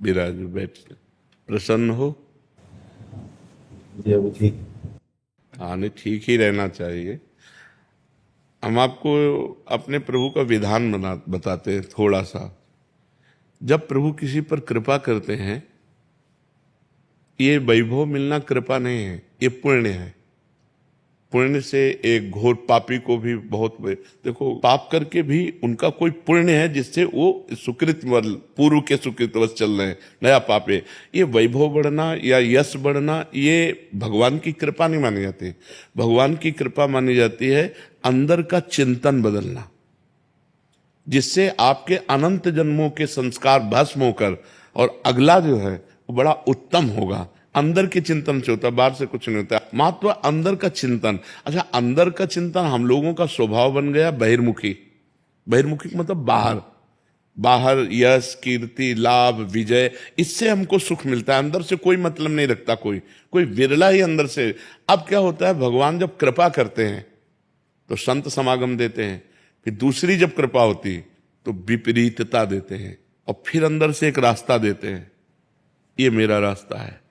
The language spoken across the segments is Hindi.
विराज बैठ, प्रसन्न हो? जी अभी ठीक। हाँ, नहीं, ठीक ही रहना चाहिए। हम आपको अपने प्रभु का विधान बताते हैं थोड़ा सा। जब प्रभु किसी पर कृपा करते हैं, ये वैभव मिलना कृपा नहीं है, ये पुण्य है। पुण्य से एक घोर पापी को भी बहुत देखो, पाप करके भी उनका कोई पुण्य है जिससे वो सुकृत पूर्व के सुकृतवश चल रहे हैं, नया पाप है। ये वैभव बढ़ना या यश बढ़ना, ये भगवान की कृपा नहीं मानी जाती। भगवान की कृपा मानी जाती है अंदर का चिंतन बदलना, जिससे आपके अनंत जन्मों के संस्कार भस्म होकर और अगला जो है वो बड़ा उत्तम होगा। अंदर के चिंतन से होता है, बाहर से कुछ नहीं होता। महत्व अंदर का चिंतन। अच्छा, अंदर का चिंतन हम लोगों का स्वभाव बन गया बहिर्मुखी। बहिर्मुखी मतलब बाहर, बाहर यश कीर्ति लाभ विजय, इससे हमको सुख मिलता है। अंदर से कोई मतलब नहीं रखता कोई, कोई विरला ही अंदर से। अब क्या होता है, भगवान जब कृपा करते हैं तो संत समागम देते हैं, फिर दूसरी जब कृपा होती तो विपरीतता देते हैं, और फिर अंदर से एक रास्ता देते हैं, ये मेरा रास्ता है,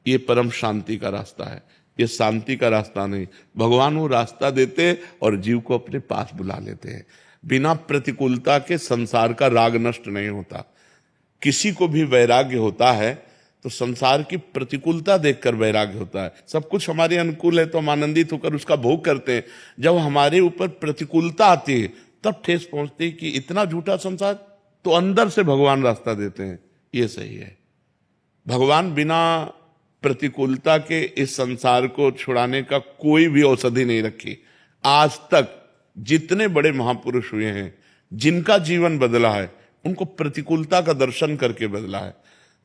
ये परम शांति का रास्ता है, ये शांति का रास्ता नहीं। भगवान वो रास्ता देते और जीव को अपने पास बुला लेते हैं। बिना प्रतिकूलता के संसार का राग नष्ट नहीं होता। किसी को भी वैराग्य होता है तो संसार की प्रतिकूलता देखकर वैराग्य होता है। सब कुछ हमारे अनुकूल है तो हम आनंदित होकर उसका भोग करते हैं। जब हमारे ऊपर प्रतिकूलता आती है तब ठेस पहुंचती है कि इतना झूठा संसार, तो अंदर से भगवान रास्ता देते हैं, ये सही है। भगवान बिना प्रतिकूलता के इस संसार को छुड़ाने का कोई भी औषधि नहीं रखी। आज तक जितने बड़े महापुरुष हुए हैं, जिनका जीवन बदला है, उनको प्रतिकूलता का दर्शन करके बदला है।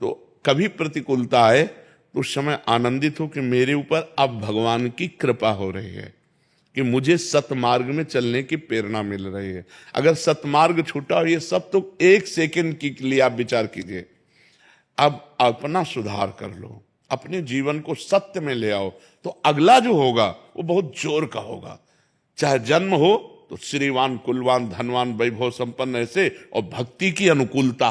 तो कभी प्रतिकूलता आए तो उस समय आनंदित हो कि मेरे ऊपर अब भगवान की कृपा हो रही है, कि मुझे सतमार्ग में चलने की प्रेरणा मिल रही है। अगर सतमार्ग छूटा, और ये सब तो एक सेकंड के लिए आप विचार कीजिए। अब अपना सुधार कर लो, अपने जीवन को सत्य में ले आओ, तो अगला जो होगा वो बहुत जोर का होगा। चाहे जन्म हो तो श्रीवान कुलवान धनवान वैभव संपन्न ऐसे, और भक्ति की अनुकूलता,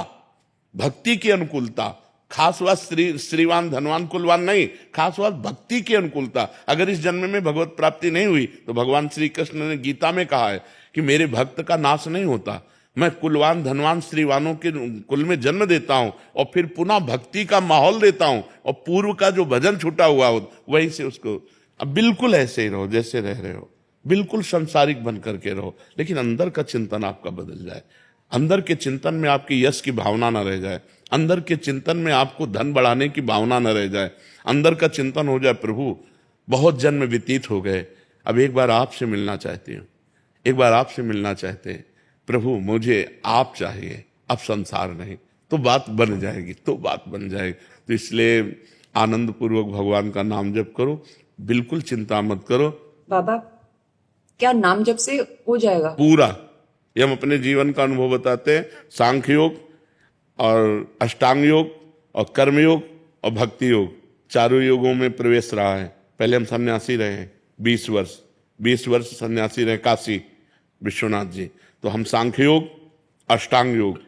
भक्ति की अनुकूलता। खास बात श्रीवान धनवान कुलवान नहीं, खास बात भक्ति की अनुकूलता। अगर इस जन्म में भगवत प्राप्ति नहीं हुई तो भगवान श्री कृष्ण ने गीता में कहा है कि मेरे भक्त का नाश नहीं होता, मैं कुलवान धनवान श्रीवानों के कुल में जन्म देता हूं और फिर पुनः भक्ति का माहौल देता हूं, और पूर्व का जो भजन छूटा हुआ हो वहीं से उसको। अब बिल्कुल ऐसे ही रहो जैसे रह रहे हो, बिल्कुल संसारिक बन करके रहो, लेकिन अंदर का चिंतन आपका बदल जाए। अंदर के चिंतन में आपकी यश की भावना न रह जाए, अंदर के चिंतन में आपको धन बढ़ाने की भावना न रह जाए। अंदर का चिंतन हो जाए, प्रभु बहुत जन्म व्यतीत हो गए, अब एक बार आपसे मिलना चाहती हूँ, एक बार आपसे मिलना चाहते हैं प्रभु, मुझे आप चाहिए, अब संसार नहीं। तो बात बन जाएगी, तो बात बन जाएगी। तो इसलिए आनंद पूर्वक भगवान का नाम जप करो, बिल्कुल चिंता मत करो। बाबा, क्या नाम जप से हो जाएगा पूरा? ये हम अपने जीवन का अनुभव बताते हैं। सांख्य योग और अष्टांग योग और कर्म योग और भक्ति योग, चारों योगों में प्रवेश रहा है। पहले हम सन्यासी रहे 20 वर्ष सन्यासी रहे काशी विश्वनाथ जी। तो हम सांख्य योग, अष्टांग योग,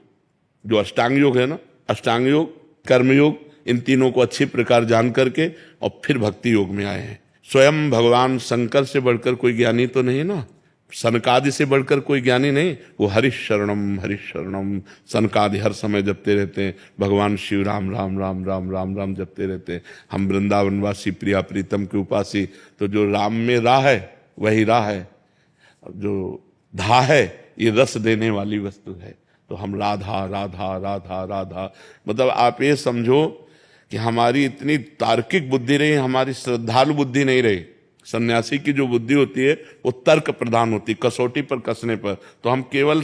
जो अष्टांग योग है ना, अष्टांग योग कर्म योग, इन तीनों को अच्छी प्रकार जान करके और फिर भक्ति योग में आए हैं। स्वयं भगवान शंकर से बढ़कर कोई ज्ञानी तो नहीं ना, सनकादि से बढ़कर कोई ज्ञानी नहीं। वो हरिशरणम हरिशरणम सनकादि हर समय जपते रहते हैं। भगवान शिव राम राम राम राम राम राम जपते रहते हैं। हम वृंदावनवासी प्रिया प्रीतम के उपासी, तो जो राम में राह है वही राह है, जो धा है ये रस देने वाली वस्तु है। तो हम राधा राधा राधा राधा, मतलब आप ये समझो कि हमारी इतनी तार्किक बुद्धि रही, हमारी श्रद्धालु बुद्धि नहीं रही। सन्यासी की जो बुद्धि होती है वो तर्क प्रधान होती, कसौटी पर कसने पर। तो हम केवल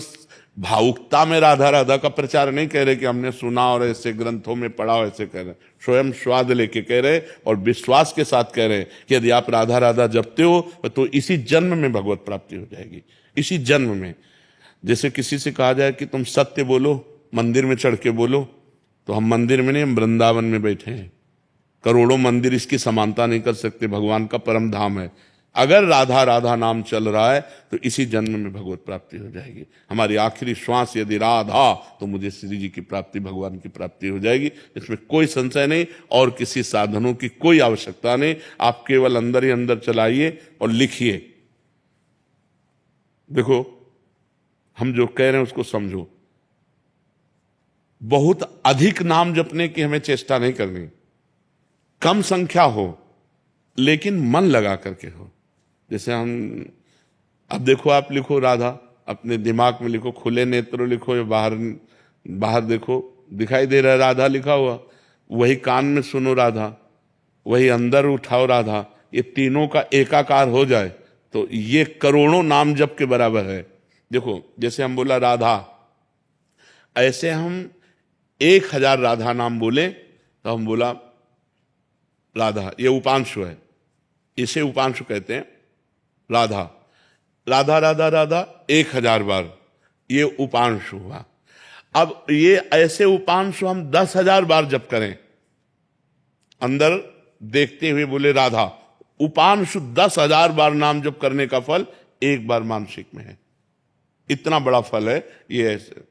भावुकता में राधा राधा का प्रचार नहीं कह रहे कि हमने सुना और ऐसे ग्रंथों में पढ़ा और ऐसे कह रहे, स्वयं स्वाद लेके कह रहे और विश्वास के साथ कह रहे कि यदि आप राधा राधा जपते हो तो इसी जन्म में भगवत प्राप्ति हो जाएगी, इसी जन्म में। जैसे किसी से कहा जाए कि तुम सत्य बोलो, मंदिर में चढ़ के बोलो, तो हम मंदिर में नहीं, हम वृंदावन में बैठे हैं। करोड़ों मंदिर इसकी समानता नहीं कर सकते, भगवान का परम धाम है। अगर राधा राधा नाम चल रहा है तो इसी जन्म में भगवत प्राप्ति हो जाएगी। हमारी आखिरी श्वास यदि राधा, तो मुझे श्री जी की प्राप्ति, भगवान की प्राप्ति हो जाएगी, इसमें कोई संशय नहीं। और किसी साधनों की कोई आवश्यकता नहीं। आप केवल अंदर ही अंदर चलाइए और लिखिए। देखो, हम जो कह रहे हैं उसको समझो। बहुत अधिक नाम जपने की हमें चेष्टा नहीं करनी, कम संख्या हो लेकिन मन लगा करके हो। जैसे हम, अब देखो, आप लिखो राधा, अपने दिमाग में लिखो, खुले नेत्र लिखो या बाहर बाहर देखो, दिखाई दे रहा है राधा लिखा हुआ, वही कान में सुनो राधा, वही अंदर उठाओ राधा, ये तीनों का एकाकार हो जाए तो ये करोड़ों नाम जप के बराबर है। देखो, जैसे हम बोला राधा, ऐसे हम 1000 राधा नाम बोले तो हम बोला राधा, ये उपांशु है, इसे उपांशु कहते हैं। राधा राधा राधा राधा 1000 बार, ये उपांशु हुआ। अब ये ऐसे उपांशु हम 10,000 बार जप करें, अंदर देखते हुए बोले राधा, उपांशु 10,000 बार नाम जप करने का फल एक बार मानसिक में है। इतना बड़ा फल है ये। ऐसे